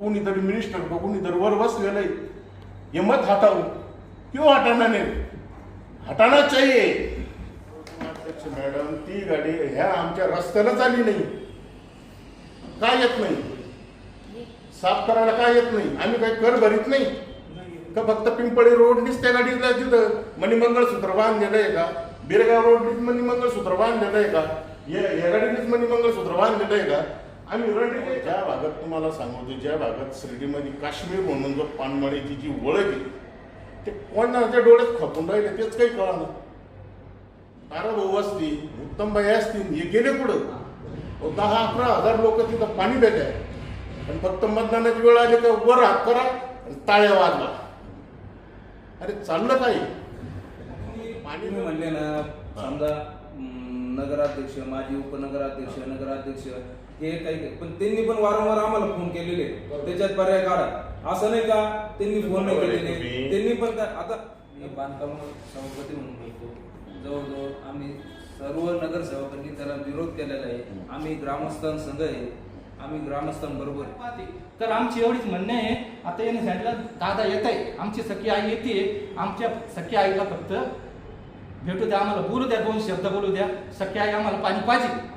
कोणीतरी मिनिस्टर को कोणीतरी वर बसलेलं आहे, ये मत हटाओ. क्यों हटाना नहीं, हटाना चाहिए. अध्यक्ष मॅडम, ती गाडी ह्या आमच्या रस्त्यालाच आली नाही, काय येत नाही साफ करायला, काय येत नाही. आम्ही काही कर भरीत नाही का, फक्त पिंपळी रोडनीच त्या गाडीला तिथं मणिमंगळसूत्र बांधलेलं आहे का, बिरगाव रोडनीच मणिमंगळसूत्र बांधलेलं आहे का, या गाडीनेच मणिमंगळसूत्र बांधलेलं आहे का. आम्ही रडले. ज्या भागात तुम्हाला सांगतो, ज्या भागात शिर्डीमध्ये काश्मीर म्हणून जो पानमळीची जी ओळख आहे, ते कोणाच्या डोळ्यात खपून राहिले तेच काही कळणार. ताराभाऊ असतील, उत्तमबाई असतील, हे गेले पुढं. 10-11 हजार लोक तिथं पाणी देत आहे, पण फक्त मतदानाची वेळ आली का वर हात करा आणि टाळ्या वाजवा. अरे चाललं काय पाणी म्हणले ना, समजा नगराध्यक्ष, माजी उपनगराध्यक्ष, नगराध्यक्ष हे काही, पण त्यांनी पण वारंवार आम्हाला फोन केलेले, त्याच्यात पर्याय काढा. असं नाही का त्यांनी फोन नाही केलेले, त्यांनी पण आता बांधकाम सभापती म्हणून बोलतो. जवळजवळ आम्ही सर्व नगरसेवकांनी त्याला विरोध केलेला आहे. आम्ही ग्रामस्थांसंग आहे, आम्ही ग्रामस्थांबरोबर आहे. तर आमची एवढीच म्हणणे आहे. आता याने सांगितलं दादा येत आहे, आमची सखी आई येते, आमच्या सखी आईला फक्त भेटू द्या, आम्हाला बोलू द्या, 2 शब्द बोलू द्या. सखी आई आम्हाला पाणी पाहिजे.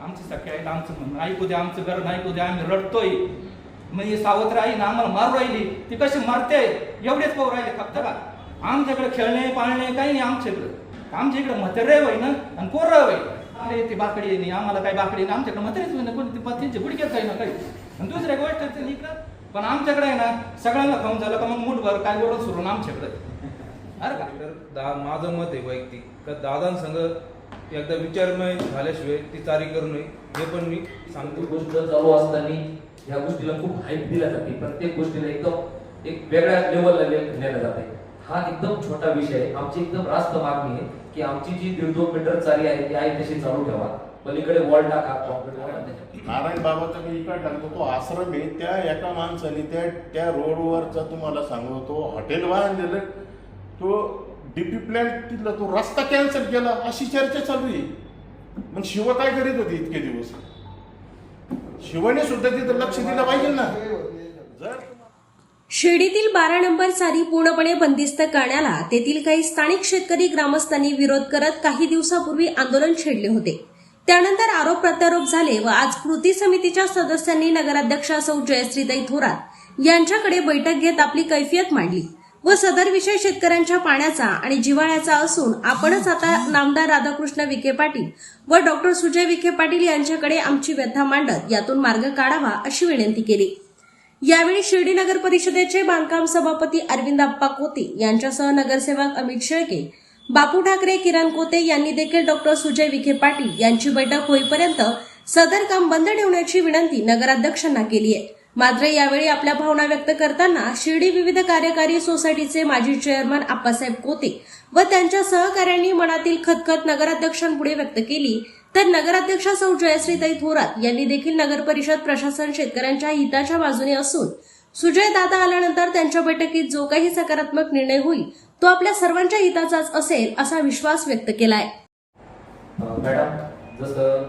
आमची सखी आईला आमचं म्हणणं ऐकू द्या, आमचं गरज ऐकू द्या. आम्ही रडतोय, म्हणजे सावत्र आई ना आम्हाला मारू राहिली, ती कशी मारते एवढेच पाहू राहिले फक्त का. आमच्याकडे खेळणे पाळणे काही नाही आमच्याकडे. आमच्या इकडे म्हातारे होय ना आणि पोरं होय. अरे ती बाकडी नाही, आम्हाला काही बाकडी नाही. आमच्याकडे म्हातारेच होय ना, कोणी त्यांचे गुडघ्याच आहे ना काही. आणि दुसऱ्या गोष्ट इकडं पण आमच्याकडे आहे ना, सगळ्यांना खाऊन झालं का मग मुठभर काय गोडं सुरून आमच्याकडे. अरे का माझं मत आहे वैयक्तिक, का दादांसंग एकदा विचारणं झाल्याशिवाय ती तारी करू नये, हे पण मी सांगतो. गोष्ट चालू असताना ह्या गोष्टीला खूप हाईप दिला जाते. प्रत्येक गोष्टीला एकदम एक वेगळ्या लेवलला नेलं जाते. हा एकदम छोटा विषय आहे. आमची एकदम रास्त मागणी आहे की आमची जी 1.5-2 मीटर चारी आहे ती आहे तशी चालू ठेवा. पलीकडे वॉल टाका, कॉन्क्रीट. नारायण बाबाचा मी इकडे टाकतो, तो आश्रम आहे. त्या एका माणसाने त्या रोडवरचा तुम्हाला सांगतो हॉटेल बांधलेलं, तो डीपी प्लॅन तिथला तो रस्ता कॅन्सल केला, अशी चर्चा चालू आहे. मग शिव काय करीत होती इतके दिवस? शिवाने सुद्धा तिथं लक्ष दिलं पाहिजे ना. जर शिर्डीतील 12 नंबर चारी पूर्णपणे बंदिस्त करण्याला तेथील काही स्थानिक शेतकरी ग्रामस्थांनी विरोध करत काही दिवसापूर्वी आंदोलन छेडले होते. त्यानंतर आरोप प्रत्यारोप झाले व आज कृती समितीच्या सदस्यांनी नगराध्यक्षा सौ जयश्रीताई थोरात यांच्याकडे बैठक घेत आपली कैफियत मांडली व सदर विषय शेतकऱ्यांच्या पाण्याचा आणि जिव्हाळ्याचा असून आपणच आता नामदार राधाकृष्ण विखे पाटील व डॉक्टर सुजय विखे पाटील यांच्याकडे आमची व्यथा मांडत यातून मार्ग काढावा अशी विनंती केली. यावेळी शिर्डी नगर परिषदेचे बांधकाम सभापती अरविंद अप्पा कोते यांच्यासह नगरसेवक अमित शेळके, बापू ठाकरे, किरण कोते यांनी देखील डॉक्टर सुजय विखे पाटील यांची बैठक होईपर्यंत सदर काम बंद ठेवण्याची विनंती नगराध्यक्षांना केली आहे. मात्र यावेळी आपल्या भावना व्यक्त करताना शिर्डी विविध कार्यकारी सोसायटीचे माजी चेअरमन आप्पासाहेब कोते व त्यांच्या सहकाऱ्यांनी मनातील खतखत नगराध्यक्षांपुढे व्यक्त केली. तर नगराध्यक्षा सौ जयश्रीताई थोरात यांनी देखील नगर परिषद प्रशासन शेतकऱ्यांच्या हिताच्या बाजूने असून सुजय दादा आल्यानंतर त्यांच्या बैठकीत जो काही सकारात्मक निर्णय होईल तो आपल्या सर्वांच्या हिताचाच असेल असा विश्वास व्यक्त केलाय. मॅडम, जसं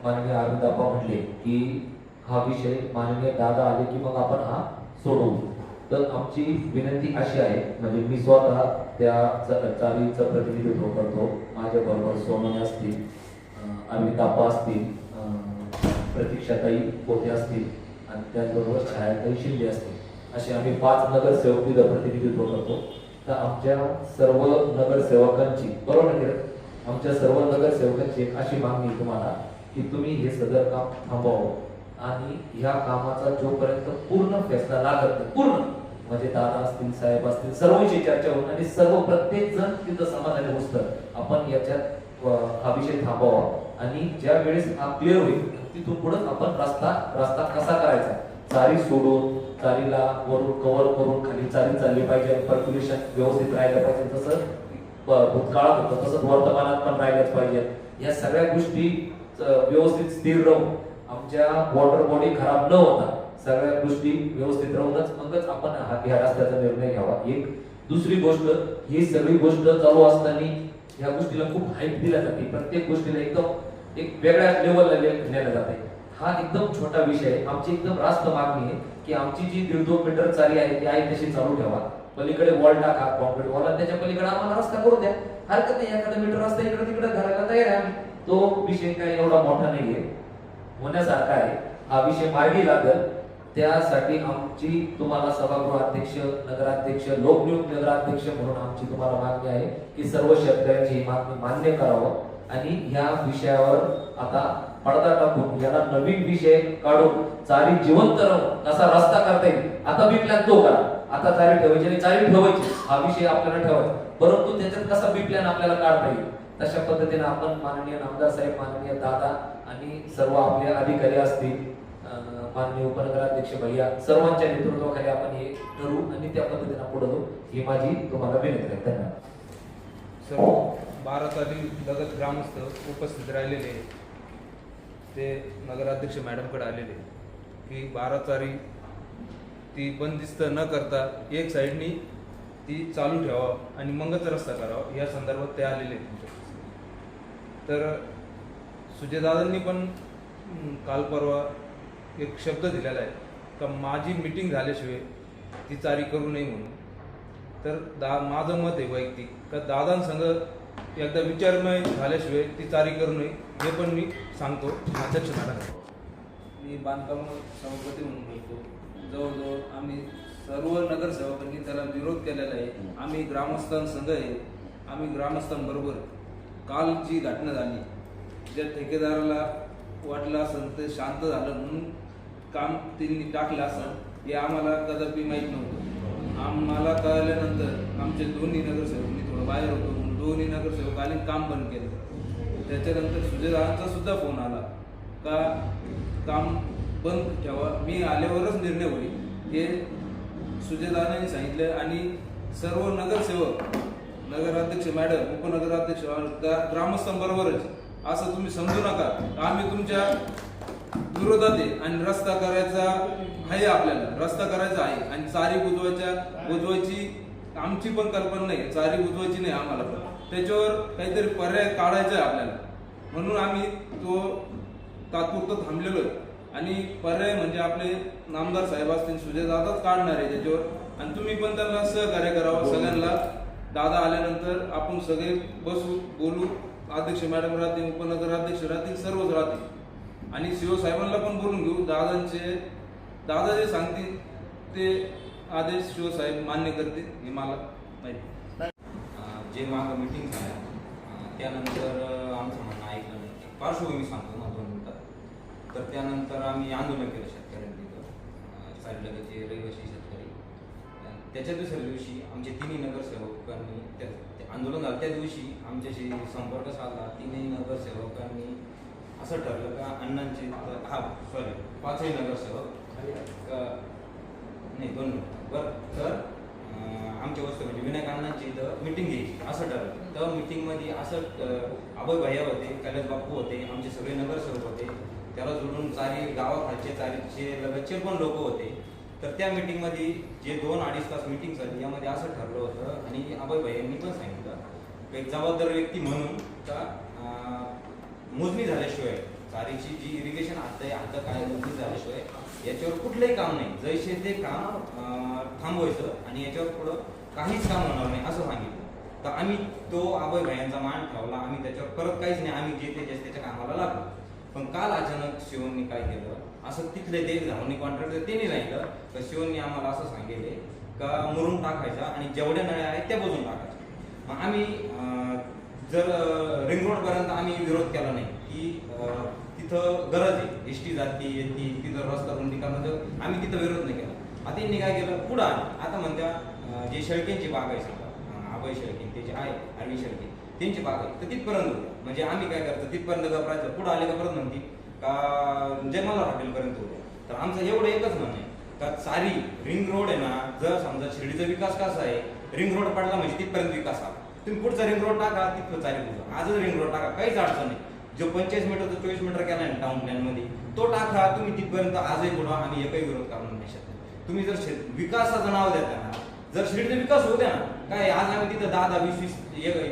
माननीय अरविंदप्पा म्हटले की हा विषय माननीय दादा आले की मग आपण हा सोडवू. तर आमची विनंती अशी आहे, म्हणजे मी स्वतः त्या चालीचं प्रतिनिधित्व करतो. माझ्याबरोबर सोनोने असतील, अरविंदप्पा असतील, प्रतीक्षाताई कोते असतील आणि त्याचबरोबर छायाताई शिंदे असतील, असे आम्ही 5 नगरसेवक तिथं प्रतिनिधित्व करतो. तर आमच्या सर्व नगरसेवकांची, बरोबर ना, आमच्या सर्व नगरसेवकांची अशी मागणी तुम्हाला की तुम्ही हे सदर काम थांबवावं आणि ह्या कामाचा जोपर्यंत पूर्ण फैसला लागत नाही, पूर्ण म्हणजे दादा असतील, साहेब असतील, सर्वांची चर्चा होऊन आणि सर्व प्रत्येक जण तिथं समाधानी होतं आपण याच्यात हा विषय थांबवावा आणि ज्या वेळेस हा क्लिअर होईल तिथून पुढे आपण रस्ता कसा करायचा, चारी सोडून चारीला वरून कव्हर करून खाली चारी चालली पाहिजे, पर्क्युलेशन व्यवस्थित राहायला पाहिजे, तसं भूतकाळात होतं तसंच वर्तमानात पण राहिलंच पाहिजे. या सगळ्या गोष्टी व्यवस्थित स्थिर राहून आमच्या वॉटर बॉडी खराब न होता सगळ्या गोष्टी व्यवस्थित राहूनच मगच आपण ह्या रस्त्याचा निर्णय घ्यावा. एक दुसरी गोष्ट, ही सगळी गोष्ट चालू असताना ह्या गोष्टीला खूप हाईप दिला जाते. प्रत्येक गोष्टीला एकदम एक वेगळ्या लेवलला नेलं जाते. हा एकदम छोटा विषय आहे. आमची एकदम रास्त मागणी आहे की आमची जी 1.5-2 मीटर चाली आहे ती आहे तशी चालू ठेवा, पलीकडे वॉल टाका, कॉन्क्रीट वॉल, आणि त्याच्या पलीकडे आम्हाला रस्ता करू द्या, हरकत नाही, एखादा मीटर रस्ता इकडे तिकडे घालायला तयार आहे आम्ही. तो विषय काही एवढा मोठा नाहीये, होण्यासारखा आहे. हा विषय मार्गी लागेल, त्यासाठी आमची तुम्हाला सभागृह अध्यक्ष, नगराध्यक्ष, लोकनियुक्त नगराध्यक्ष म्हणून आमची तुम्हाला मागणी आहे की सर्व शेतकऱ्यांची ही मागणी मान्य करावं आणि ह्या विषयावर आता पडदा टाकून याला नवीन विषय काढून चारी जिवंत राहून कसा रस्ता करता येईल, आता बी प्लॅन तो करा. आता चारी ठेवायची आणि चारी ठेवायची हा विषय आपल्याला ठेवायचा, परंतु त्याच्यात कसा बी प्लॅन आपल्याला काढता येईल तशा पद्धतीने आपण माननीय नामदार साहेब, माननीय दादा आणि सर्व आपले अधिकारी असतील, माननीय उपनगराध्यक्ष भैया, सर्वांच्या नेतृत्वाखाली आपण हे ठरवू आणि त्या पद्धतीने पुढे जाऊ, ही माझी तुम्हाला विनंती आहे. धन्यवाद. सर्व 12 तारीख लगत ग्रामस्थ उपस्थित राहिलेले, ते नगराध्यक्ष मॅडमकडे आलेले की 12 तारीख ती बंदिस्त न करता एक साईडनी ती चालू ठेवा आणि मगच रस्ता करावा, या संदर्भात ते आलेले तुमच्या. तर सुजयदादांनी पण काल परवा एक शब्द दिलेला आहे का माझी मीटिंग झाल्याशिवाय ती चारी करू नये म्हणून. तर माझं मत आहे वैयक्तिक का दादांसंग एकदा विचारमय झाल्याशिवाय ती चारी करू नये, हे पण मी सांगतो अध्यक्ष मॅडम. मी बांधकाम सभापती म्हणून बोलतो. जवळजवळ आम्ही सर्व नगरसेवकांनी त्याला विरोध केलेला आहे. आम्ही ग्रामस्थांसंग आहे, आम्ही ग्रामस्थांबरोबर. काल जी घटना झाली, ज्या ठेकेदाराला वाटलं असेल ते शांत झालं म्हणून काम त्यांनी टाकलं असेल, हे आम्हाला कदापि माहीत नव्हतं. आम्हाला कळल्यानंतर आमचे दोन्ही नगरसेवक, मी थोडं बाहेर होतो म्हणून दोन्ही नगरसेवक आले, काम बंद केलं. त्याच्यानंतर सुजयदादांचा सुद्धा फोन आला का काम बंद ठेवा, मी आल्यावरच निर्णय होईल, हे सुजयदादांनी सांगितलं. आणि सर्व नगरसेवक, नगराध्यक्ष मॅडम, उपनगराध्यक्ष, ग्रामस्थांबरोबरच असं तुम्ही समजू नका, आम्ही तुमच्या विरोधात आहे आणि रस्ता करायचा आहे, आपल्याला रस्ता करायचा आहे आणि चारी बुजवायची आमची पण कल्पना नाही, चारी बुजवायची नाही आम्हाला, पण त्याच्यावर काहीतरी पर्याय काढायचा आहे आपल्याला, म्हणून आम्ही तो तात्पुरतं थांबलेलो आहे. आणि पर्याय म्हणजे आपले नामदार साहेब असतील, सुजयदादाच काढणार आहे त्याच्यावर, आणि तुम्ही पण त्यांना सहकार्य करावं. सगळ्यांना दादा आल्यानंतर आपण सगळे बसू, बोलू, अध्यक्ष मॅडम राहतील, उपनगराध्यक्ष राहतील, सर्वच राहतील, आणि सीओ साहेबांना पण बोलून घेऊ. दादा जे सांगतील ते आदेश सीओ साहेब मान्य करतील, हे मला माहिती. जे मागं मिटिंग झाल्या त्यानंतर आमचं म्हणणं ऐकलं नाही. पार्श्वभूमी सांगतो ना 2 मिनिटात. तर त्यानंतर आम्ही आंदोलन केलं शेतकऱ्यांनी तिथं, साईडलगतचे रहिवासी शेतकरी. त्याच्या दुसऱ्या दिवशी आमचे 3 नगरसेवकांनी, त्या आंदोलन झालं त्या दिवशी आमच्याशी संपर्क साधला. 3 नगरसेवकांनी असं ठरलं का अण्णांची 5ही नगरसेवक नाही 2 बरं, तर आमच्या वस्तू म्हणजे विनायक अण्णांची इथं मिटिंग घ्यायची असं ठरलं. तर मिटिंगमध्ये असं अभय भैया होते, कैलास बापू होते, आमचे सगळे नगरसेवक होते, त्याला जोडून चारी गावाखालचे चारीचे लगतचे पण लोक होते. तर त्या मिटिंगमध्ये जे 2-2.5 तास मिटिंग झाली, यामध्ये असं ठरलं होतं आणि अभय भैयांनी पण सांगितलं एक जबाबदार व्यक्ती म्हणून का मोजणी झाल्याशिवाय चारीची जी इरिगेशन आता काय मोजणी झाल्याशिवाय याच्यावर कुठलंही काम नाही, जैसे ते काम थांबवायचं आणि याच्यावर पुढं काहीच काम होणार नाही असं सांगितलं. तर आम्ही तो अभय भैयांचा मान ठेवला, आम्ही त्याच्यावर परत काहीच नाही, आम्ही जे ते त्याच्या कामाला लागलो. पण काल अचानक शिवननी काय केलं, असं तिथले ते धावणी कॉन्ट्रॅक्टर त्यांनी सांगितलं तर शिवननी आम्हाला असं सांगितले का मुरुम टाकायचा आणि जेवढ्या नळ्या आहेत त्या बुजवून टाकायच्या. मग आम्ही जर रिंग रोडपर्यंत आम्ही विरोध केला नाही की तिथं गरज आहे, एसटी जाती येते तिथं रस्ता रुंदी करणं, आम्ही तिथं विरोध नाही केला. आता त्यांनी काय केलं, पुढं आता म्हणत्या जे शेळकेंची बाग आहे सांगा, अभय शेळके ते जे आहे आरवी शेळके त्यांची बाग आहे तर तिथपर्यंत होत्या. म्हणजे आम्ही काय करतो तिथपर्यंत घबरायचं, पुढं आले का परत म्हणते का जयमाला हॉटेलपर्यंत होत्या. तर आमचं एवढं एकच म्हणणं आहे का चारी रिंग रोड आहे ना, जर समजा शिर्डीचा विकास कसा आहे, रिंग रोड पडला म्हणजे तिथपर्यंत विकास आला, तुम्ही पुढचा रिंग रोड टाका, तिथं चारी बुजा, आजच रिंग रोड टाका, काहीच अडचण नाही. जो 45 मीटर 24 मीटर केला आहे टाउन प्लॅन मध्ये तो टाका तुम्ही तिथपर्यंत, आजही पुढं आम्ही एकही विरोध करणार नाही शकतो. तुम्ही जर विकासाचं नाव देता ना, जर शिर्डीचा विकास होऊ द्या ना, काय आज आम्ही तिथं 10-20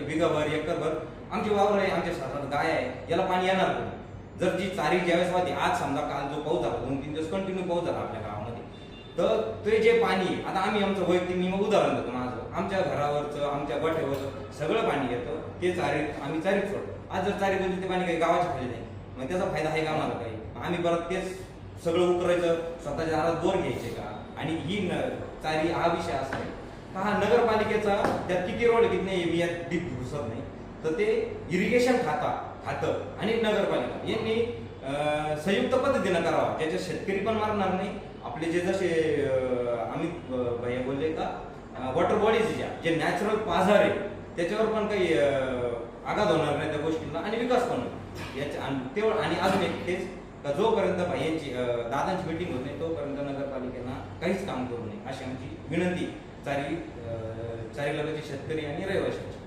बिगाभर एकरभर आमची वावर आहे, आमच्या शेतात गाय आहे, याला पाणी येणार पण जर जी चारी ज्यावेळेस वाहते, आज समजा काल जो पाऊस झाला 2-3 दिवस कंटिन्यू पाऊस झाला आपल्या गावामध्ये, तर ते जे पाणी आता आम्ही आमचं वैयक्तिक मी मग उदाहरण देतो माझं, आमच्या घरावरचं आमच्या गोठ्यावरचं सगळं पाणी येतं ते आम्ही चारीत सोडतो. आज जर चारी बंदी ते पाणी काही गावाच्या खाली नाही, मग त्याचा फायदा आहे का आम्हाला काही? आम्ही परत तेच सगळं उकरायचं, स्वतःच्या दारात बोर घ्यायचे का? आणि ही चारी हा विषय असा आहे का हा नगरपालिकेचा त्यात किती रोल किती नाही मी यात डीप घुसत नाही, तर ते इरिगेशन खातं आणि नगरपालिका यांनी संयुक्त पद्धतीनं करावा, त्याच्यात शेतकरी पण मारणार नाही. आपले जे जसे अमित भैया बोलले का वॉटर बॉडीज जे नॅचरल पाझर आहे त्याच्यावर पण काही आघात होणार नाही त्या गोष्टींना आणि विकास पण होईल याच्या. आणि अजून एक तेच का जोपर्यंत भाईयांची दादांची मीटिंग होत नाही तोपर्यंत नगरपालिकेनं काहीच काम करू नये अशी आमची विनंती चारी लगतचे शेतकरी आणि रहिवाशांची.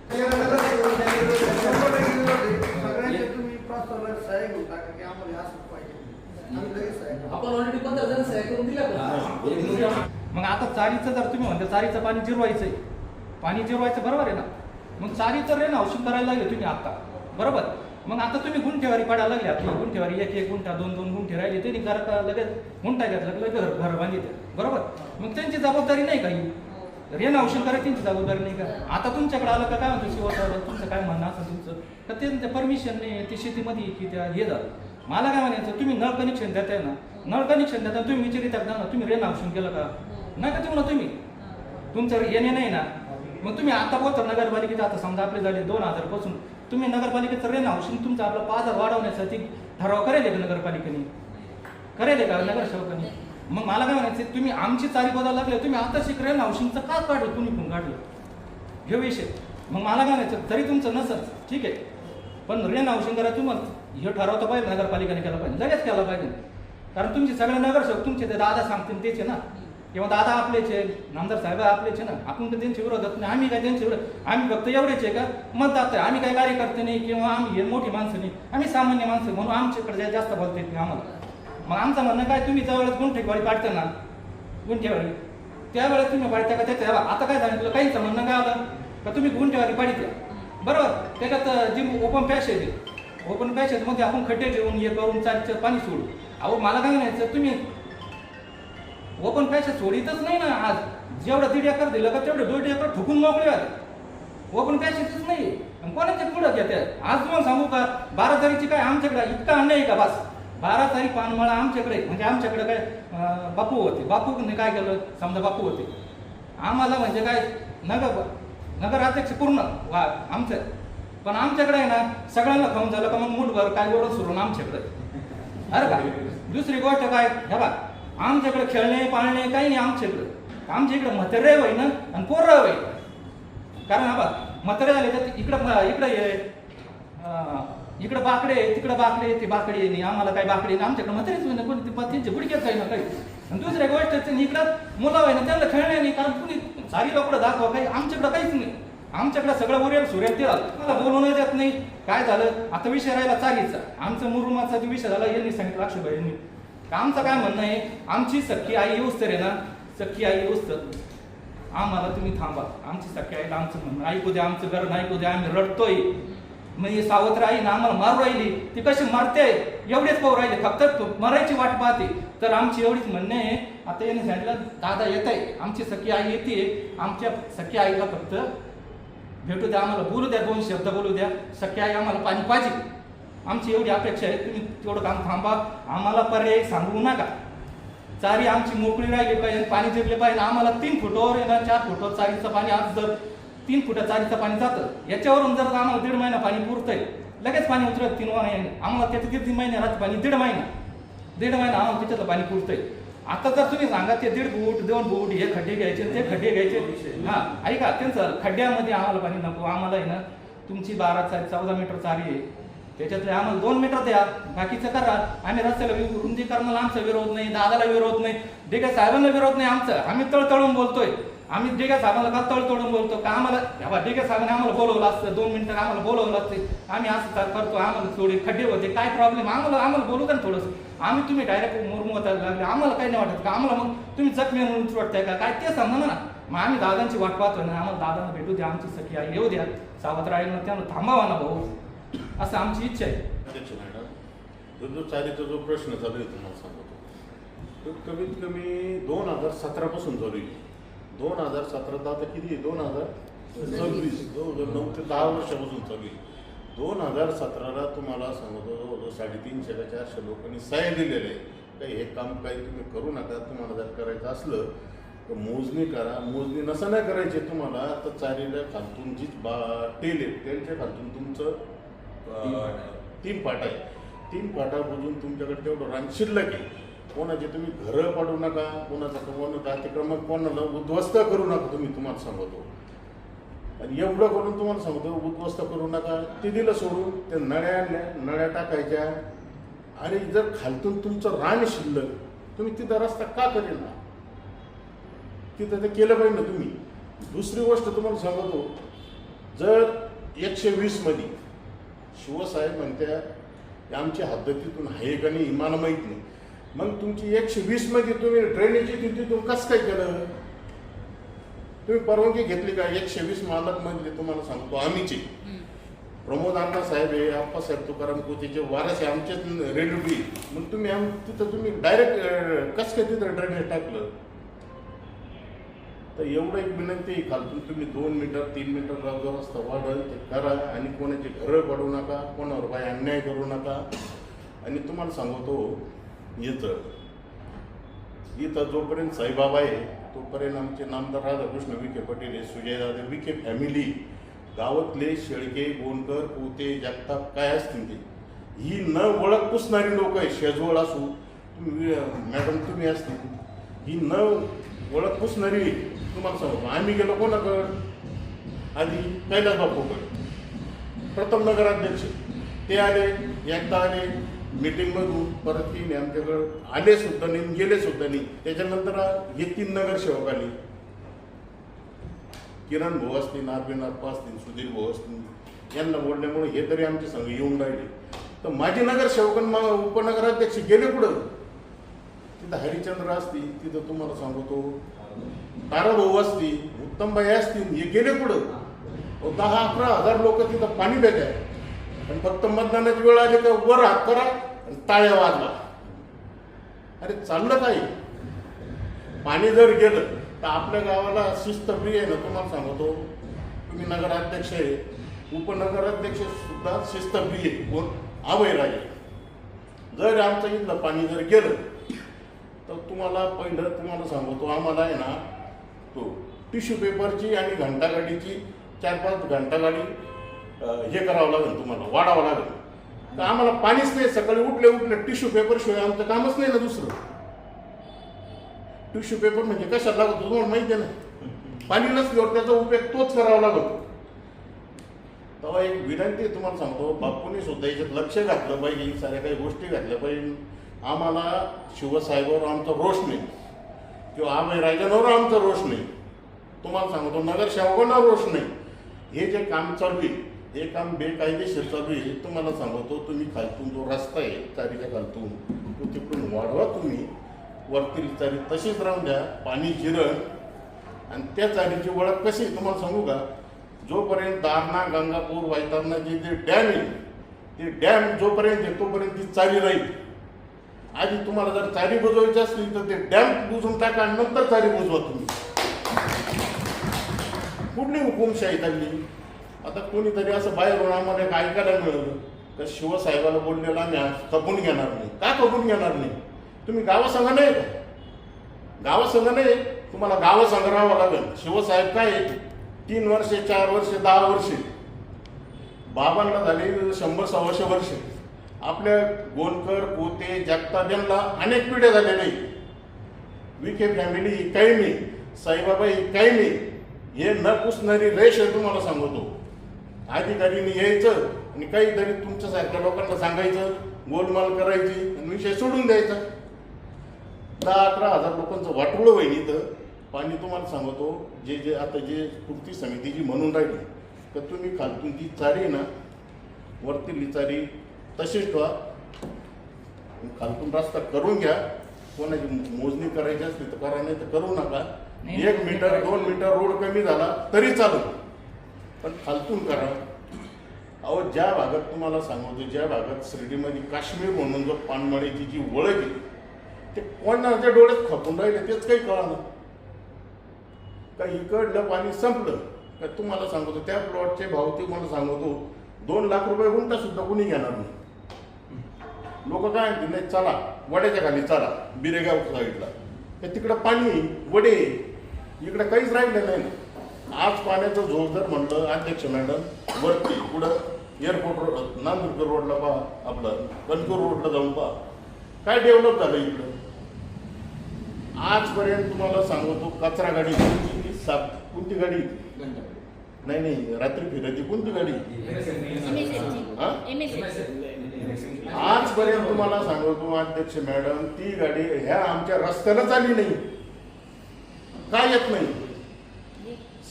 आपण ऑलरेडी 15 जण सह्या करून दिल्या. मग आता चारीचं जर तुम्ही म्हणता चारीचं पाणी जिरवायचंय, पाणी जिरवायचं बरोबर आहे ना, मग चारीचं रेन औषध करायला लागले तुम्ही आता बरोबर. मग आता तुम्ही गुंठेवारी पाडायला लागले, आपली गुंठेवारी 1-1 गुंठा 2-2 गुंठे राहिले त्यांनी लगेच गुंठा घेतला लगेच घर बांधित बरोबर. मग त्यांची जबाबदारी नाही काही, रेन औषध करायची त्यांची जबाबदारी नाही का? आता तुमच्याकडे आलं का काय म्हणतो शिवसाहेब तुमचं काय म्हणणं असं तुमचं का ते परमिशन नाही ते शेतीमध्ये की त्या हे झालं. मला काय म्हणायचं तुम्ही नळ कनेक्शन देताय ना, नळ कनेक्शन देता तुम्ही विचारित ना तुम्ही रेन औषध केलं का नाही का तुम्ही तुमचं येणे नाही ना. मग तुम्ही आता बोलता नगरपालिकेचं आता समजा आपले झाले 2000 पासून तुम्ही नगरपालिकेचं रेन औषध तुमचं आपला 5000 वाढवण्यासाठी ठराव करेल का नगरपालिकेने, करेल का नगरसेवकांनी? मग मला काय म्हणायचं तुम्ही आमची चारी बदल लागले तुम्ही आता रेन औषधचं का काढलं तुम्ही पण काढलं हे विषय. मग मला काय म्हणायचं तरी तुमचं नसत ठीक आहे पण रेन औषध करा तुम्हाला हे ठरवता पाहिजे नगरपालिकेने केलं पाहिजे लगेच केलं पाहिजे. कारण तुमचे सगळे नगरसेवक तुमचे ते दादा सांगतील तेच आहे ना किंवा दादा आपलेच आहे नामदार साहेब आपलेच आहे ना. आपण तर त्यांच्या विरोधात नाही, आम्ही काय त्यांच्या विरोधात आम्ही फक्त एवढेच आहे का मतदात आहे, आम्ही काय कार्यकर्ते नाही किंवा आम्ही हे मोठी माणसं नाही, आम्ही सामान्य माणसं म्हणून आमच्याकडे जास्त बोलता येत नाही आम्हाला. मग आमचं म्हणणं काय तुम्ही ज्यावेळेस गुंठेवारी पाडता ना गुंठेवारी त्यावेळेस तुम्ही पाडता का त्याच्या आता काय सांगितलं काहीच म्हणणं काय आलं का तुम्ही गुंठेवारी पाडित्या बरोबर. त्याच्यात जी ओपन पॅसेज आहे ओपन पॅसेजमध्ये आपण खड्डे घेऊन हे करून चारीचं पाणी सोडू. अहो मला काय म्हणायचं तुम्ही ओपन पॅसेज सोडितच नाही ना. आज जेवढं 1.5 एकर दिलं का तेवढं 2.5 एकर ठुकून मोकळे होते, ओपन पॅसेजच नाही. कोणाच्या पुढं घेते आज तुम्हाला सांगू का 12 तारीखची काय आमच्याकडे इतका अन्याय आहे का बस 12 तारीख पानमळा आमच्याकडे म्हणजे आमच्याकडे काय बापू होते, बापूने काय केलं समजा बापू होते आम्हाला म्हणजे काय नगराध्यक्ष पूर्ण आमचं पण आमच्याकडे आहे ना सगळ्यांना खाऊन झालं का मग मुठभर काय गोडं सुरून आमच्याकडे अरे का. दुसरी गोष्ट काय हे बा आमच्याकडे खेळणे पाळणे काही नाही आमच्या इकडे म्हातारे होई ना आणि पोरं होई. कारण हा बा म्हातारे आले तर इकडं बाकडे तिकडं बाकडे ते बाकडे नाही आम्हाला काही बाकडे नाही आमच्याकडे म्हातारेच होई ना कोणी त्यांचे गुडघ्यात काही ना काही. आणि दुसऱ्या गोष्ट इकडं मुलं आहे ना त्यांना खेळणे नाही कारण कुणी सारी लोकडं दाखवा काही आमच्याकडं काहीच नाही. आमच्याकडे सगळं उरेल सुरेल ते मला बोलवून देत नाही. काय झालं आता विषय राहिला चालीचा आमचा मुरुमाचा जो विषय झाला यांनी सांगितलं अक्षयभाई यांनी आमचं काय म्हणणं आहे आमची सख्खी आई येऊस तर आहे ना सख्खी आई येऊस तर आम्हाला तुम्ही थांबा. आमची सख्खी आईला आमचं म्हणणं ऐकू द्या आमचं घर नाही ऐकू द्या आम्ही रडतोय. म्हणजे सावत्र आई ना आम्हाला मारू राहिली ती कशी मारते एवढेच पाहू राहिले फक्त मरायची वाट पाहते. तर आमची एवढीच म्हणणं आहे आता यांनी सांगितलं दादा येत आहे आमची सख्खी आई येते आमच्या सख्खी आईला फक्त भेटू द्या आम्हाला बोलू द्या 2 शब्द बोलू द्या सख्खी आई आम्हाला पाणी पाहिजे आमची एवढी अपेक्षा आहे. तुम्ही तेवढं काम थांबा आम्हाला पर्याय सांगू नका. चारी आमची मोकळी राहिली पाहिजे पाणी जिरले पाहिजे. आम्हाला 3 फुटावर आहे ना 4 फुटावर चारीचं पाणी आज जर 3 फुटा चारीचं पाणी जातं याच्यावरून जर आम्हाला 1.5 महिना पाणी पुरतंय लगेच पाणी उतरत 3 महिने आम्हाला त्याचं 3 महिने राहतं पाणी 1.5 महिना आम्हाला त्याच्यातलं पाणी पुरतंय. आता जर तुम्ही सांगा ते 1.5 फूट 2 फूट हे खड्डे घ्यायचे ते खड्डे घ्यायचे हा ऐका त्यांचं खड्ड्यामध्ये आम्हाला पाणी नको आम्हाला आहे ना तुमची 12 चारी 14 मीटर चारी आहे त्याच्यातले आम्हाला 2 मीटर द्या बाकीचं करा. आम्ही रस्त्याला रुंदीकरणाला आमचा विरोध नाही दादाला विरोध नाही डेगा साहेबांना विरोध नाही आमचा. आम्ही तळतळून बोलतोय आम्ही डेगा साहेबांना का तळतळून बोलतो का आम्हाला डेगा साहेबांनी आम्हाला बोलवलं असतं 2 मिनिटं आम्हाला बोलवलं असतं आम्ही असं करतो आम्हाला थोडे खड्डे होते काय प्रॉब्लेम आम्हाला बोलू द्या थोडंसं. आम्ही तुम्ही डायरेक्ट मुरमुतायला लागले आम्हाला काही नाही वाटत का आम्हाला मग तुम्ही जखमी म्हणून वाटताय का काय ते समजा ना. मग आम्ही दादांची वाट पाहतोय ना आम्हाला दादांना भेटू द्या आमची सखी आई येऊ द्या सावत्र आईनं त्यांना थांबावा ना भाऊ असं आमची इच्छा आहे. अध्यक्ष मॅडम जो चारीचा जो प्रश्न चालू आहे तुम्हाला सांगतो तो कमीत कमी 2017 पासून चालू आहे. 2017 आता किती आहे? 2026, 9 ते 10 वर्षापासून चालू आहे. 2017ला तुम्हाला सांगतो जवळजवळ 350 का 400 लोकांनी सह्या दिलेल्या आहे. काही हे काम काही तुम्ही करू नका. तुम्हाला जर करायचं असलं तर मोजणी करा. मोजणी नसं नाही करायची तुम्हाला, तर चारीला खालतून जी टेल आहे टेलच्या खालतून तुमचं 3 पाट आहे. 3 पाटा बुजून तुमच्याकडे तेवढं रान शिल्लक आहे. कोणाचे तुम्ही घरं पाडू नका, कोणाचा अतिक्रमण कोणाला उद्ध्वस्त करू नका. तुम्हाला सांगतो आणि एवढं करून तुम्हाला सांगतो उद्ध्वस्त करू नका. ते दिलं सोडून त्या नळ्या आणल्या, नळ्या टाकायच्या. आणि जर खालतून तुमचं रान शिल्लक तुम्ही तिथं रस्ता का करेल ना? तिथं ते केलं पाहिजे ना तुम्ही. दुसरी गोष्ट तुम्हाला सांगतो, जर 120 मध्ये शिवसाहेब म्हणत्या आमची हद्दतीतून आहे का नाही मला माहीत नाही, मग तुमची 120 मध्ये तुम्ही ड्रेनेजची तिथून कसं काय केलं? तुम्ही परवानगी घेतली का? 120 मालक मधले तुम्हाला सांगतो आम्हीचे प्रमोद अण्णा साहेब आहे, आप्पासाहेब तुकाराम कोचेचे वारसे आमचेच रेल्वे. मग तुम्ही तिथं तुम्ही डायरेक्ट कसं काय तिथं ड्रेनेज टाकलं? तर एवढं एक विनंती आहे, खालतून तुम्ही 2 मीटर 3 मीटर रस्ता वाढल ते करा. आणि कोणाची घरं पडू नका, कोणावर काही अन्याय करू नका. आणि तुम्हाला सांगतो इथं जोपर्यंत साईबाबा आहे तोपर्यंत आमचे नामदार राधाकृष्ण विखे पाटील आहे, सुजयदादा विखे फॅमिली, गावातले शेळके, गोंडकर, पोते, जगताप काय असतील ते, ही न ओळख पुसणारी लोक आहे. शेजवळ असू मॅडम तुम्ही असतील, ही न ओळख पुसणारी. तुम्हाला सांगतो आम्ही गेलो कोणाकडं? आधी कैलास बापूकडे, प्रथम नगराध्यक्ष ते आले, एकदा आले मीटिंगमधून, परत 3 आमच्याकडं आले सुद्धा नाही, गेले सुद्धा नाही. त्याच्यानंतर हे 3 नगरसेवक आले, किरण भाऊ असतील, अरविंद आप्पा असतील, सुधीर भाऊ असतील. यांना बोलल्यामुळे हे तरी आमचे संघ येऊन राहिले. तर माझे नगरसेवक उपनगराध्यक्ष गेले कुठं? तिथं हरिचंद्र असतील, तिथं तुम्हाला सांगतो ताराभाऊ असतील, उत्तमबाई असतील, हे गेले कुठं? 10-11 हजार लोक तिथं पाणी देत आहे. पण फक्त मतदानाची वेळ आली का वर हात करा आणि टाळ्या वाजवा. अरे चाललं काय? पाणी जर गेलं तर आपल्या गावाला शिस्तप्रिय आहे ना. तुम्हाला सांगतो तुम्ही नगराध्यक्ष आहे, उपनगराध्यक्ष सुद्धा शिस्तप्रिय आहे. कोण? अभयराजे. जर आमचं इथलं पाणी जर गेलं तर पहिलं तुम्हाला सांगतो आम्हाला आहे ना तो टिश्यू पेपरची आणि घंटागाडीची 4-5 घंटागाडी हे करावं लागेल, तुम्हाला वाढावं लागेल. तर आम्हाला पाणीच नाही. सकाळी उठले टिश्यू पेपर शिवाय आमचं कामच नाही ना दुसरं. टिश्यू पेपर म्हणजे कशाला लागतो तुम्हाला माहिती आहे ना? पाणी नसल्यावर त्याचा उपयोग तोच करावा लागतो. तेव्हा एक विनंती तुम्हाला सांगतो, बापूंनी सुद्धा याच्यात लक्ष घातलं पाहिजे, साऱ्या काही गोष्टी घातल्या पाहिजे. आम्हाला शिवसाहेबावर आमचा रोष नाही किंवा आम्ही राजांवर आमचा रोष नाही. तुम्हाला सांगतो नगरसेवकांना रोष नाही. हे जे काम चालू आहे हे काम बेकायदेशीर चालू आहे. तुम्हाला सांगतो तुम्ही खालतून जो रस्ता आहे चारीच्या खालतून तो तिकडून वाढवा. तुम्ही वरती चारी तशीच राहून द्या, पाणी जिरण. आणि त्या चारीची ओळख कशी तुम्हाला सांगू का? जोपर्यंत दारणा, गंगापूर, वैतरणा जे डॅम आहे ते डॅम जोपर्यंत आहे तोपर्यंत ती चारी राहील. आधी तुम्हाला जर चारी बुजवायची असली तर ते डॅम बुजवून टाका आणि नंतर चारी बुजवा तुम्ही. कुठली हुकुमशाही चालली? आता कोणीतरी असं बाहेरून आम्हाला एक ऐकायला मिळालं तर शिवसाहेबाला बोललेला आम्ही कबून घेणार नाही. का कबून घेणार नाही? तुम्ही गावासंघ नाही का? गावासंघ नाही, तुम्हाला गावासंघ राहावं लागेल. शिवसाहेब काय 3 वर्षे, 4 वर्षे, 10 वर्षे, बाबांना झाले 100-125 वर्षे. आपल्या गोंडकर, पोते, जगताप यांना अनेक पिढ्या झालेल्या नाही. विखे फॅमिली ही काही नाही, साईबाबा ही काही नाही. हे न पुसणारी रेष आहे. तुम्हाला सांगतो अधिकारीने यायचं आणि काहीतरी तुमच्यासारख्या लोकांना सांगायचं, गोलमाल करायची आणि विषय सोडून द्यायचा. 10-11 हजार लोकांचं वाटोळं होईल इथं. पाणी तुम्हाला सांगतो जे आता जे कृती समिती जी म्हणून राहिली तर तुम्ही खालतून ती चारी ना वरती चारी तशीच ठेवा. खालतून रस्ता करून घ्या. कोणाची मोजणी करायची असली तर करा, नाही तर करू नका. 1 मीटर 2 मीटर रोड कमी झाला तरी चालू, पण खालतून करा. अहो ज्या भागात तुम्हाला सांगतो, ज्या भागात शिर्डीमध्ये काश्मीर म्हणून जो पानमळीची जी ओळख आहे ते कोणाच्या डोळ्यात खपून राहिले तेच काही कळलं का इकडलं पाणी संपलं का तुम्हाला सांगतो त्या प्लॉटचे भाव ते मला सांगतो 2 लाख रुपये गुंठा सुद्धा कोणी घेणार नाही. लोक काय म्हणतील नाही चला वड्याच्या खाली चला बिरेगाव साईडला तर तिकडं पाणी वडे इकडे काहीच राहिलं नाही. आज पाण्याचं झोप जर म्हणलं अध्यक्ष मॅडम वरती पुढं एअरपोर्ट रोड नांदुरकर रोडला पहा आपलं कणकूर रोडला जाऊन पहा काय डेव्हलप झालं इकडं. आजपर्यंत तुम्हाला सांगतो कचरा गाडी साफ कोणती गाडी नाही रात्री फिरायची कोणती गाडी हा? आजपर्यंत तुम्हाला सांगतो अध्यक्ष मॅडम ती गाडी ह्या आमच्या रस्त्यालाच आली नाही. काय येत नाही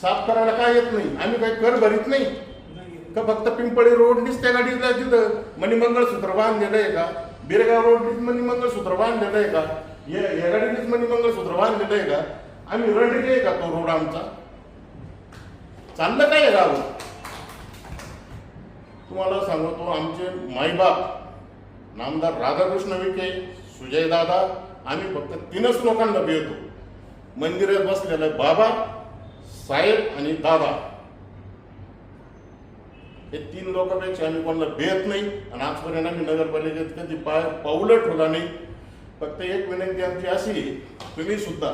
साफ करायला काय येत नाही. आम्ही काही कर भरीत नाही का फक्त पिंपळी रोडनीच त्या गाडीला तिथं मणिमंगळसूत्र बांधलेलं आहे का बिरगाव रोडनीच मणिमंगळसूत्र बांधलेलं आहे का या गाडीनेच मणिमंगळसूत्र बांधलेलं आहे का आम्ही रडले आहे का तो रोड आमचा चाललं काय गाव. तुम्हाला सांगतो आमचे माईबाप नामदार राधाकृष्ण विखे सुजय दादा आम्ही फक्त 3च लोकांना भेटतो. मंदिरात बसलेला बाबा साहेब आणि दादा हे 3 लोकांपेक्षा आम्ही कोणाला भेट नाही. आणि आजपर्यंत आम्ही नगरपालिकेत कधी पाऊलं ठेवला नाही. फक्त एक विनंती आमची अशी आहे तुम्ही सुद्धा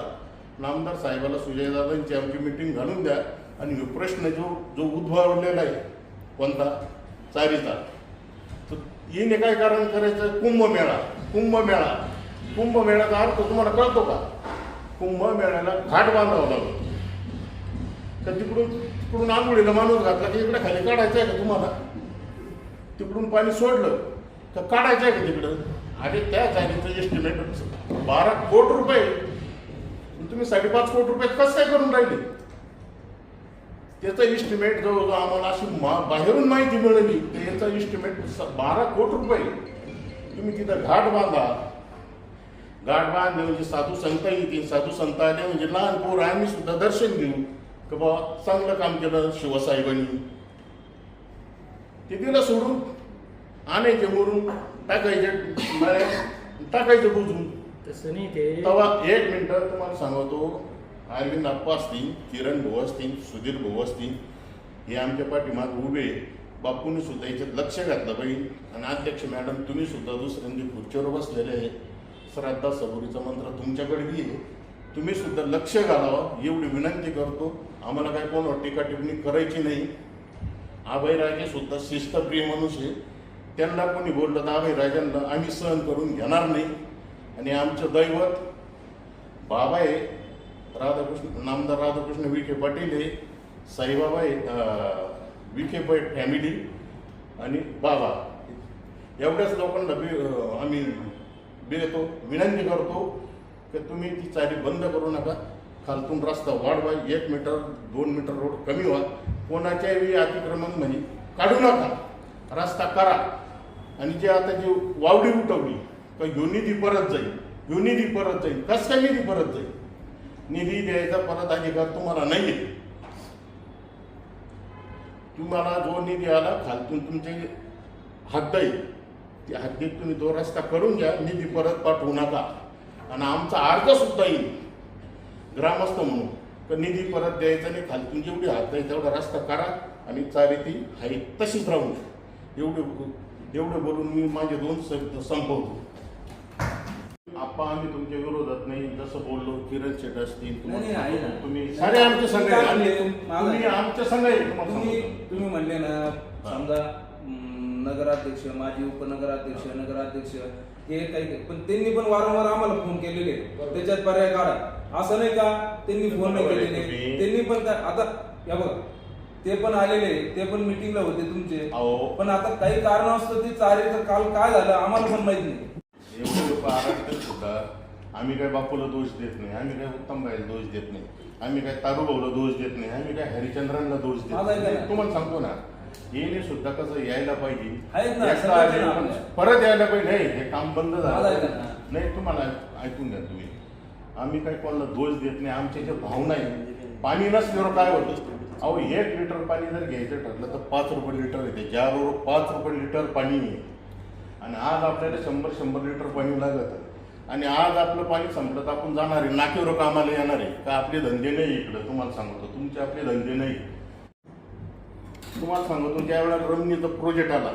नामदार साहेबाला सुजयदादांची आमची मिटिंग घालून द्या आणि हा प्रश्न जो उद्भवलेला आहे कोणता चारीचा तर येणे काय कारण करायचं कुंभमेळ्याचा अर्थ तुम्हाला कळतो का. कुंभमेळ्याला घाट बांधावा लागतो तर तिकडून आंघोळीला माणूस घातला की इकडे खाली काढायचं आहे का तुम्हाला. तिकडून पाणी सोडलं तर काढायचं आहे का तिकडं. अरे त्या जागेचं एस्टिमेट 12 कोटी रुपये तुम्ही 5.5 कोटी रुपये कसं काय करून राहिले. त्याचा इस्टिमेट जवळजवळ आम्हाला अशी बाहेरून माहिती मिळाली त्याचा इस्टिमेट 12 कोटी रुपये. तुम्ही तिथं घाट बांधले म्हणजे साधू संत येतील. साधू संत आले म्हणजे लहान पोर आम्ही सुद्धा दर्शन घेऊ की बाबा चांगलं काम केलं शिवसाहेबांनी. ते दिलं सोडून आणायचे मुरून टाकायचे बुजून. तसं नाही ते तेव्हा 1 मिनिट तुम्हाला सांगतो अरविंद आप्पा असतील किरण भाऊ असतील सुधीर भाऊ असतील हे आमच्या पाठीमागे उभे. बापूंनी सुद्धा याच्यात लक्ष घातलं पाहिजे. आणि अध्यक्ष मॅडम तुम्ही सुद्धा दुसऱ्यांदी खुर्चीवर बसलेले आहे. श्राद्धा सबुरीचा मंत्र तुमच्याकडे बी आहे. तुम्ही सुद्धा लक्ष घालावं एवढी विनंती करतो. आम्हाला काय कोण टीका टिप्पणी करायची नाही. आभयराजे सुद्धा शिस्तप्रिय मनुष्य आहे. त्यांना कोणी बोललं तर आभयराजांना आम्ही सहन करून घेणार नाही. आणि आमचं दैवत बाबा आहे नामदार राधाकृष्ण विखे पाटील आहे साईबाबा आहे विखे फॅमिली आणि बाबा एवढ्याच लोकांना आम्ही देतो विनंती करतो की तुम्ही ती चारी बंद करू नका. खालतून रस्ता वाढवा 1 मीटर 2 मीटर रोड कमी व्हा. कोणाच्याही अतिक्रमण म्हणजे काढू नका रस्ता करा. आणि जे आता जी वावडी उठवली का निधी परत जाईल कसं काय निधी परत जाईल. निधी द्यायचा परत अधिकार तुम्हाला नाही आहे. तुम्हाला जो निधी आला खालतून तुमचे हद्द आहे त्या हद्दीत तुम्ही तो रस्ता करून घ्या. निधी परत पाठवू नका. आणि आमचा अर्ज सुद्धा येईल ग्रामस्थ म्हणून तर निधी परत द्यायचा नाही. खालतून जेवढी हद्द आहे तेवढा रस्ता करा आणि चारी ती आहे तशीच राहून एवढं बोलून मी माझे 2 शब्द संपवतो. आप्पा आम्ही तुमच्या विरोधात नाही. जसं बोललो किरण शेट असतील तुम्ही सारे आमचे संघ तुम्ही आमच्या संघ तुम्ही म्हणले ना समजा नगराध्यक्ष माजी उपनगराध्यक्ष नगराध्यक्ष हे काही पण त्यांनी पण वारंवार आम्हाला फोन केलेले त्याच्यात पर्याय काढा. असं नाही का त्यांनी फोन नाही केलेले. त्यांनी पण आता या बघा ते पण आलेले ते पण मिटिंगला होते तुमचे. पण आता काही कारण असतं ते चारीचं काल काय झालं आम्हाला पण माहित नाही. एवढे लोक आराधक सुद्धा आम्ही काय बापूला दोष देत नाही. आम्ही काय उत्तमबाईला दोष देत नाही. आम्ही काय तारुभाऊला दोष देत नाही. आम्ही काय हरिचंद्रांना दोष देत नाही. तुम्हाला सांगतो ना येणे सुद्धा कसं यायला पाहिजे परत यायला पाहिजे. हे काम बंद झालं नाही. तुम्हाला ऐकून घ्या तुम्ही आम्ही काय कोणाला दोष देत नाही. आमच्या जे भावना आहे पाणी नसल्यावर काय होतं. 1 लिटर पाणी जर घ्यायचं ठरलं तर 5 रुपये लिटर येते. ज्याबरोबर 5 रुपये लिटर पाणी आहे आणि आज आपल्याला 100 लिटर पाणी लागत आणि आज आपलं पाणी संपलं तर आपण जाणार आहे, नाकेवर कामाला येणार आहे का? आपले धंदे नाही इकडं, तुम्हाला सांगतो, तुमचे आपले धंदे नाही. तुम्हाला सांगतो, ज्या वेळेला रमणीचा प्रोजेक्ट आला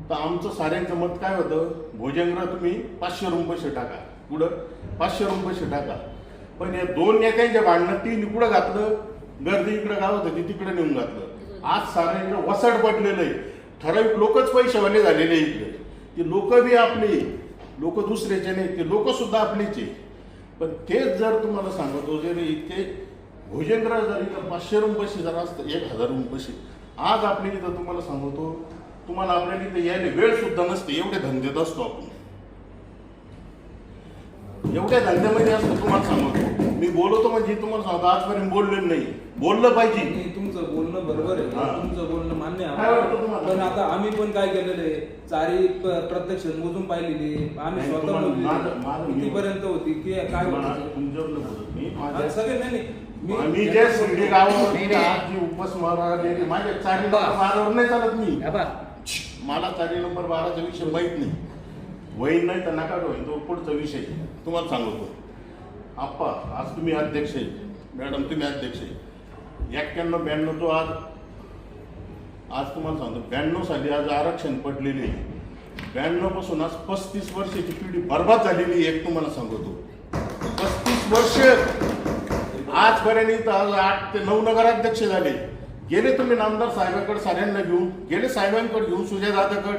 तर आमचं साऱ्यांचं मत काय होतं, भोजनगृह तुम्ही 500 रूम पैसे टाका, पुढं 500 रूम पैसे टाका. पण या 2 नेत्यांच्या भांडणं 3 इकडं घातलं, गर्दी इकडं गावात होती तिकडे नेऊन घातलं. आज सारं इकडं वसाड पडलेलं आहे. ठराविक लोकच पैसेवाले झालेले इकडे. ते लोक बी आपले, लोक दुसऱ्याचे नाही, ते लोक सुद्धा आपलेचे. पण तेच जर तुम्हाला सांगतो, जर इथे भोजनगृह जर इथं 500 रूम पैसे जर असतं, 1000 रूम पैसे, आज आपल्या इथं तुम्हाला सांगतो, तुम्हाला आपल्याला इथे यायला वेळ सुद्धा नसते, एवढे धंदेत असतो आपण, एवढ्या धंद्यामध्ये असतो. तुम्हाला सांगतो, मी बोलतो म्हणजे तुम्हाला सांगतो, आजपर्यंत बोललेलं नाही, बोललं पाहिजे. नाही, तुमचं बोलणं बरोबर आहे, हा. तुमचं बोलणं मान्य काय आहे. वाटतं तुम्हाला? पण आता आम्ही पण काय केलेलं आहे, चारी प्रत्यक्ष मोजून पाहिलेली, आम्ही नाही, स्वतः तुम्हाला- मोजलेली. माझं- कितीपर्यंत होती की काय मला होतं तुमच्यावर बोलत मी आज माझ्या सगळे नाही मी जे शिर्डी गावावर आज जी उपासमार आलेली, माझ्या 4 नंबर 12वर नाही चालत मी. मला 4 नंबर 12चा विषय माहित नाही, वहीन नाही तर नका होईल तो पुढचा विषय तुम्हाला सांगतो. आप्पा, आज तुम्ही अध्यक्ष आहे, मॅडम तुम्ही अध्यक्ष आहे. 91-92 तो आज तुम्हाला सांगतो, 92 साली आज आरक्षण पडलेले आहे. 92 पासून आज 35 वर्षाची पिढी बर्बाद झालेली एक तुम्हाला सांगतो. 35 वर्ष आजपर्यंत आज 8 ते 9 नगराध्यक्ष झाले. गेले तुम्ही नामदार साहेबांकडे साऱ्यांना घेऊन गेले, साहेबांकडे घेऊन सुजय दादाकडे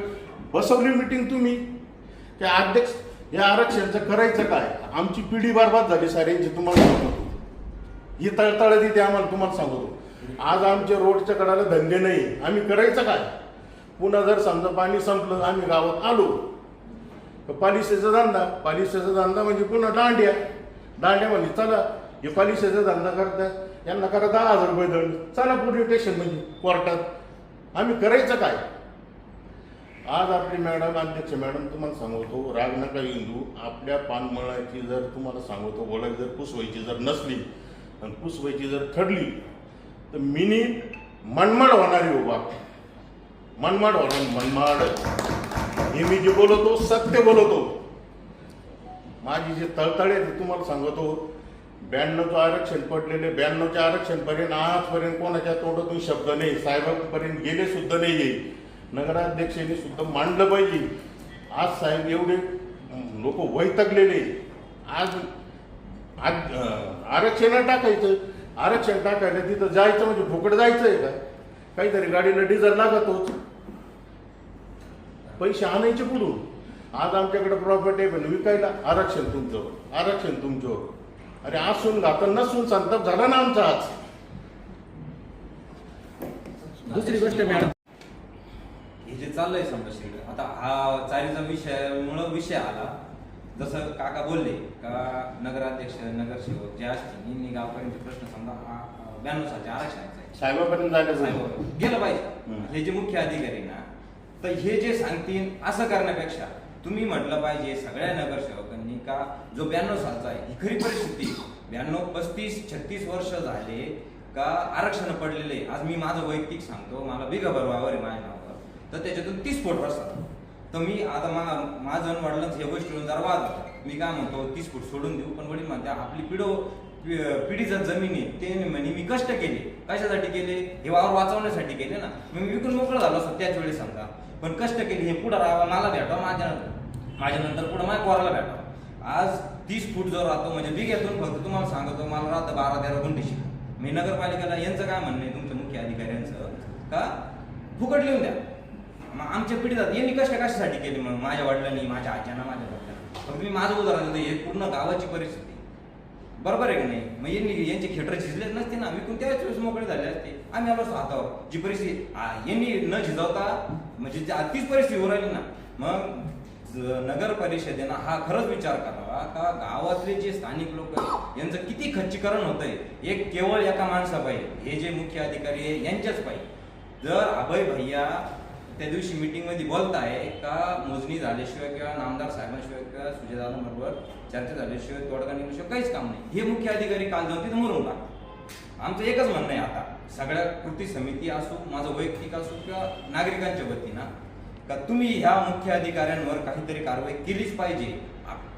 बसवली मिटिंग तुम्ही, की अध्यक्ष या आरक्षणाचं करायचं काय? आमची पिढी बर्बाद झाली साऱ्यांची तुम्हाला सांगतो. ही तळतळ तिथे आम्हाला तुम्हाला सांगतो. आज आमच्या रोडच्या कडाला धंदे नाही, आम्ही करायचं काय? पुन्हा जर समजा पाणी संपलं, आम्ही गावात आलो तर पॉलिसीचा धंदा म्हणजे पुन्हा दांड्या म्हणजे चला हे पॉलिसीचा धंदा करताय, यांना करा 10,000 रुपये दंड, चला पोलीस स्टेशन म्हणजे कोर्टात. आम्ही करायचं काय? आज आपली मॅडम अध्यक्ष मॅडम तुम्हाला सांगतो, राग नका हिंदू, आपल्या पानमळाची जर तुम्हाला सांगतो ओळख जर पुसवायची जर नसली आणि पुसवायची जर ठरली तर मिनी मनमाड होणारी उभा, मनमाड होणार, मनमाड. हे मी जे बोलतो सत्य बोलतो. माझी जे तळतळे तुम्हाला सांगतो, 92चं आरक्षण पडलेले, 92च्या आरक्षणपर्यंत आजपर्यंत कोणाच्या तोंडातून शब्द नाही, साहेबांपर्यंत गेले सुद्धा नाही. नगराध्यक्षांनी सुद्धा मांडलं पाहिजे. आज साहेब एवढे लोक वैतागलेले, आज आरक्षण टाकायचं, आरक्षण टाकायला तिथं जायचं म्हणजे फुकट जायचं आहे का? काहीतरी गाडीला डिझेल लागतोच, पैसे आणायचे कुठून? आज आमच्याकडे प्रॉपर्टी पण विकायला आरक्षण तुमच्यावर, आरक्षण तुमच्यावर. अरे असून घातन नसून संताप झाला ना आमचा आज. दुसरी गोष्ट मॅडम, हे जे चाललंय समजा शिर्डी, आता हा चारीचा विषय आला, जसं काका बोलले का नगराध्यक्ष नगरसेवक जे असतील यांनी गावकऱ्यांचे प्रश्न समजा 92 सालच्या आरक्षणाचा आहे, साहेबापर्यंत जायला साहेब गेलं पाहिजे. हे जे मुख्य अधिकारी ना, तर हे जे सांगतील असं करण्यापेक्षा तुम्ही म्हटलं पाहिजे सगळ्या नगरसेवकांनी का जो 92 सालचा आहे ही खरी परिस्थिती, 92, 35, 36 वर्ष झाले का आरक्षण पडलेले. आज मी माझं वैयक्तिक सांगतो, मला बिगा वावर आहे माझ्या नावावर, तर त्याच्यातून 30 फूट रस्ता. तर मी आता माझं वडिलांचं या गोष्टीवरून जरा वाद होता. मी काय म्हणतो 30 फूट सोडून देऊ, पण वडील म्हणते आपली पिढीचा जमीन आहे, ते म्हणे मी कष्ट केले, कशासाठी केले? हे वावर वाचवण्यासाठी केले ना, मी विकून मोकळं झालो असं त्याच वेळी समजा, पण कष्ट केले, हे पुढं राहावं, मला भेटावं, माझ्यानंतर पुढं माझ्या पोराला भेटावं. आज 30 फूट जर राहतो म्हणजे बिघ्यातून फक्त तुम्हाला सांगतो मला राहतं 12-13 गुंठे शिक. मी नगरपालिकेला यांचं काय म्हणणं आहे, तुमच्या मुख्य अधिकाऱ्यांचं का फुकट लिहून द्या. मग आमच्या पिढीत यांनी कशासाठी केली? मग माझ्या वडिलांनी, माझ्या आज्यांना, माझ्या वडिलांना. फक्त मी माझं उदाहरण देतो, हे पूर्ण गावाची परिस्थिती बरोबर आहे की नाही? मग यांचे खेटर झिजलेच नसते ना, विकून त्याच वेळेस मोकळे झाले असते. आम्ही आलो हातावर जी परिस्थिती यांनी न झिजवता म्हणजे तीच परिस्थिती होऊ राहिली ना. मग नगर परिषदेनं हा खरंच विचार करावा का गावातले जे स्थानिक लोक आहेत यांचं किती खच्चीकरण होतंय. एक केवळ एका माणसापाहिजे, हे जे मुख्य अधिकारी आहे यांच्याच पाहिजे. जर अभय भैया त्या दिवशी मीटिंग मध्ये बोलताय का मोजणी झाल्याशिवाय किंवा नामदार साहेबांशिवाय किंवा सुजयदादांबरोबर चर्चा झाल्याशिवाय तोडगा निघल्याशिवाय काहीच काम नाही. हे मुख्य अधिकारी काल जाऊन तिथे मरून टाकतात. आमचं एकच म्हणणं आहे आता सगळ्या कृती समिती असो, माझं वैयक्तिक असो किंवा नागरिकांच्या वतीनं, का तुम्ही ह्या मुख्य अधिकाऱ्यांवर काहीतरी कारवाई केलीच पाहिजे.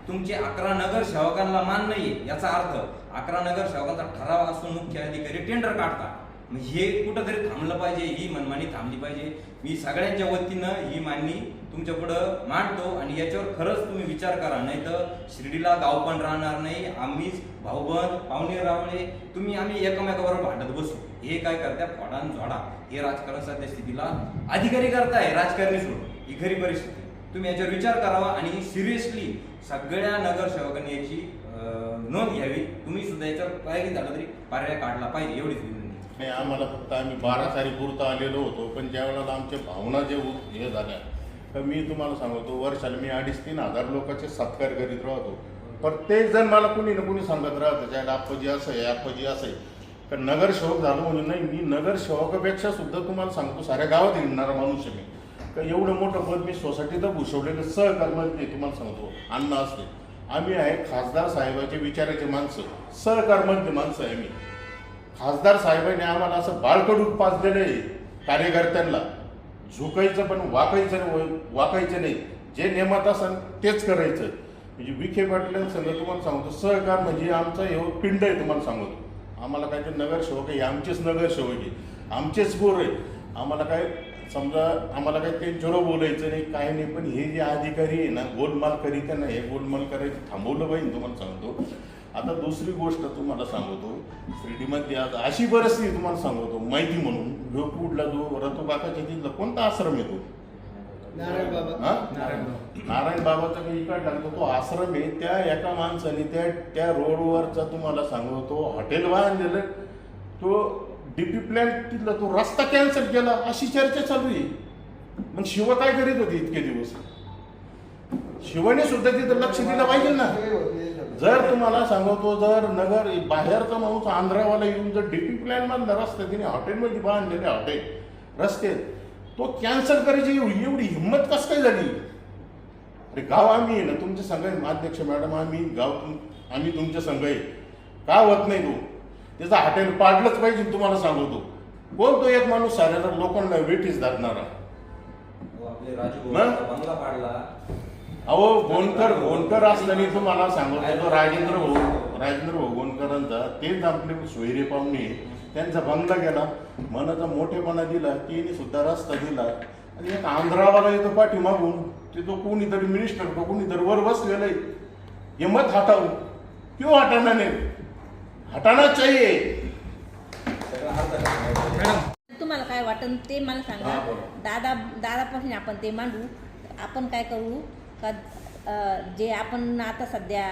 तुमचे 11 नगरसेवकांना मान नाहीये याचा अर्थ 11 नगरसेवकांचा ठराव असून मुख्य अधिकारी टेंडर काढतात. मग हे कुठंतरी थांबलं पाहिजे, ही मनमानी थांबली पाहिजे. मी सगळ्यांच्या वतीनं ही मागणी तुमच्या पुढं मांडतो आणि याच्यावर खरंच तुम्ही विचार करा, नाही तर शिर्डीला गाव पण राहणार नाही. आम्हीच भाऊबंद पाहुणे रावळे आम्ही एकमेकाबरोबर भांडत बसू. हे काय करत्या फोडान जोडा, हे राजकारण सध्या स्थितीला अधिकारी करताय, राजकारणी सोडून. ही खरी परिस्थिती. तुम्ही याच्यावर विचार करावा आणि सिरियसली सगळ्या नगरसेवकांनी याची नोंद घ्यावी. तुम्ही सुद्धा याच्यावर काही झालं तरी पर्याय काढला पाहिजे, एवढीच विनंती. नाही, आम्हाला फक्त आम्ही 12 तारीखपुरतं आलेलो होतो, पण ज्यावेळेला आमच्या भावना जे हे झाल्या तर मी तुम्हाला सांगतो, वर्षाला मी 2,500-3 हजार लोकांचे सत्कार करीत राहतो. प्रत्येक जण मला कुणी ना कुणी सांगत राहतं, ज्याला आप्पाजी असं आहे, आप्पाजी असं आहे. तर नगरसेवक झालो म्हणून नाही, मी नगरसेवकापेक्षा सुद्धा तुम्हाला सांगतो साऱ्या गावात हिंडणारा माणूस आहे मी. तर एवढं मोठं पद मी सोसायटीला भूषवलेलं सहकर्मचारी तुम्हाला सांगतो. अण्णा असते, आम्ही आहे खासदार साहेबाचे विचाराचे माणसं, सहकर्मचारी माणसं आहे मी. खासदार साहेबांनी आम्हाला असं बाळकडून पाजलेलं आहे कार्यकर्त्यांना. झुकायचं पण वाकायचं नाही. जे नियमात असेल तेच करायचं. म्हणजे विखे पाटलांसंग तुम्हाला सांगतो सहकार म्हणजे आमचा हे पिंड आहे. तुम्हाला सांगतो, आम्हाला काय ते नगरसेवक आहे, आमचेच नगरसेवक आहे, आमचेच गोर आहे. आम्हाला काय समजा आम्हाला काही त्यांच्यावर बोलायचं नाही, काही नाही. पण हे जे अधिकारी आहे ना, गोलमाल करीत ना, हे गोलमाल करायचं थांबवलं पाहिजे. तुम्हाला सांगतो. आता दुसरी गोष्ट तुम्हाला सांगतो, शिर्डीमध्ये आता अशी परिस्थिती तुम्हाला सांगतो माहिती म्हणून, जो कुठला जो रतू काकाच्या तिथला कोणता आश्रम येतो, नारायण बाबाचा काही इकडे लागतो तो आश्रम आहे. त्या एका माणसाने त्या रोडवरचा तुम्हाला सांगतो हॉटेल बांधलेलं, तो डीपी प्लॅन तिथला तो रस्ता कॅन्सल केला, अशी चर्चा चालू आहे. मग शिव काय करीत होती इतके दिवस? शिवाने सुद्धा तिथं लक्ष दिलं पाहिजे ना. जर तुम्हाला सांगतो, जर नगर बाहेरचा माणूस आंध्रावाला येऊन जर डीपी प्लॅन मधला रस्ता तिने हॉटेलमध्ये बांधलेले हॉटेल रस्ते तो कॅन्सल करायची एवढी हिंमत कसं काय झाली? अरे गाव आम्ही आहे ना तुमच्या संघ आहे, अध्यक्ष मॅडम, आम्ही तुमच्या संघ आहे. का होत नाही? तो त्याचा हॉटेल पाडलंच पाहिजे. तुम्हाला सांगतो, कोण तो एक माणूस साऱ्या लोकांना वेटीस धरणारा? आपले राजू बंगला पाडला. अहो गोंडकर असताना तुम्हाला सांगतो, राजेंद्र भाऊ गोंडकरांचा तेच आपले सोयरे पाहुणे, त्यांचा बंगला गेला, मनाचा मोठेपणा दिला, तिने सुद्धा रस्ता दिला. आणि एक आंध्रावाला येतो पाठीमागून, ते तो कोणीतरी मिनिस्टर तो कोणीतरी वर बसलेला आहे. हिम्मत हटाऊ क्यों हटाना नाही? हटाना चाहिए. तुम्हाला काय वाटतं ते मला सांगा. दादापासून आपण ते मांडू. आपण काय करू का, जे आपण आता सध्या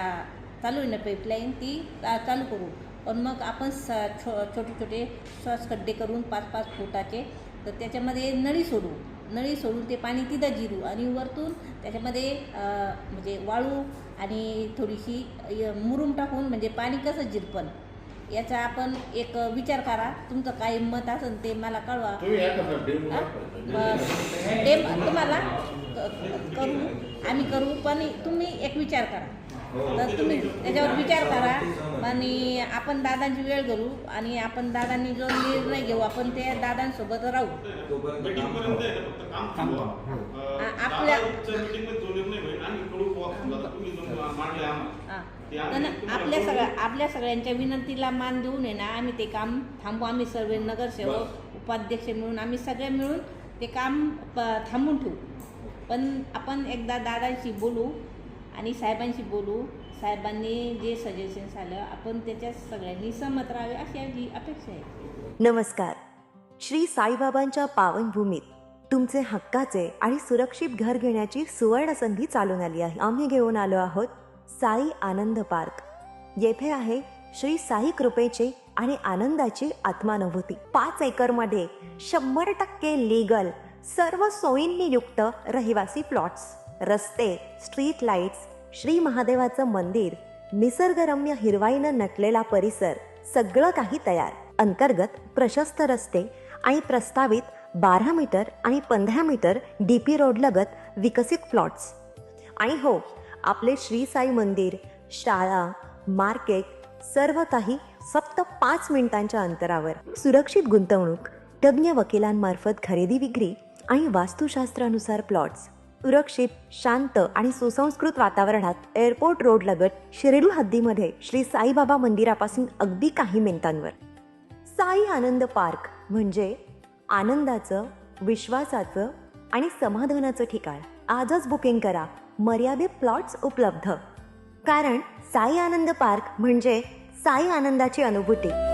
चालू आहे ना पाईपलाईन, ती चालू करू. पण मग आपण छोटे श्वास खड्डे करून 5-5 फुटाचे, तर त्याच्यामध्ये नळी सोडून ते पाणी तिथं जिरू आणि वरतून त्याच्यामध्ये म्हणजे वाळू आणि थोडीशी मुरुम टाकून, म्हणजे पाणी कसं जिरपण याचा आपण एक विचार करा. तुमचं काय मत असेल ते मला कळवा. तुम्हाला आम्ही करू, पण तुम्ही एक विचार करा. तर तुम्ही त्याच्यावर विचार करा आणि आपण दादांची वेळ करू आणि आपण दादांनी जो निर्णय घेऊ आपण त्या दादांसोबत राहू. आपल्या सगळ्यांच्या विनंतीला मान देऊन आहे ना, आम्ही ते काम थांबू. आम्ही सर्व नगरसेवक उपाध्यक्ष मिळून आम्ही सगळे मिळून ते काम थांबून ठेवू. पण आपण एकदा दादांशी बोलू आणि साहेबांशी बोलू. साहेबांनी जे सजेशन्स आलं आपण त्याच्यात सगळ्यांनी सहमत राहावे अशी आमची अपेक्षा आहे. नमस्कार. श्री साईबाबांच्या पावनभूमीत तुमचे हक्काचे आणि सुरक्षित घर घेण्याची सुवर्ण संधी चालून आली आहे. आम्ही घेऊन आलो आहोत साई आनंद पार्क. येथे आहे श्री साई कृपेची आणि आनंदाची आत्मानुभूती. 5 एकरमध्ये 100% लीगल सर्व सोयींनी युक्त रहिवासी प्लॉट्स, रस्ते, स्ट्रीट लाईट्स, श्री महादेवाचं मंदिर, निसर्गरम्य हिरवाईनं नटलेला परिसर, सगळं काही तयार. अंतर्गत प्रशस्त रस्ते आणि प्रस्तावित 12 मीटर आणि 15 मीटर DP रोड लगत विकसित प्लॉट्स. आणि हो, आपले श्री साई मंदिर, शाळा, मार्केट सर्व काही फक्त 5 मिनिटांच्या अंतरावर. सुरक्षित गुंतवणूक, तज्ज्ञ वकिलांमार्फत खरेदी विक्री आणि वास्तुशास्त्रानुसार प्लॉट्स. सुरक्षित, शांत आणि सुसंस्कृत वातावरणात एअरपोर्ट रोडलगत शिरडू हद्दीमध्ये श्री साईबाबा मंदिरापासून अगदी काही मिनिटांवर. साई आनंद पार्क म्हणजे आनंदाचं, विश्वासाचं आणि समाधानाचं ठिकाण. आजच बुकिंग करा. मर्यादित प्लॉट्स उपलब्ध. कारण साई आनंद पार्क म्हणजे साई आनंदाची अनुभूती.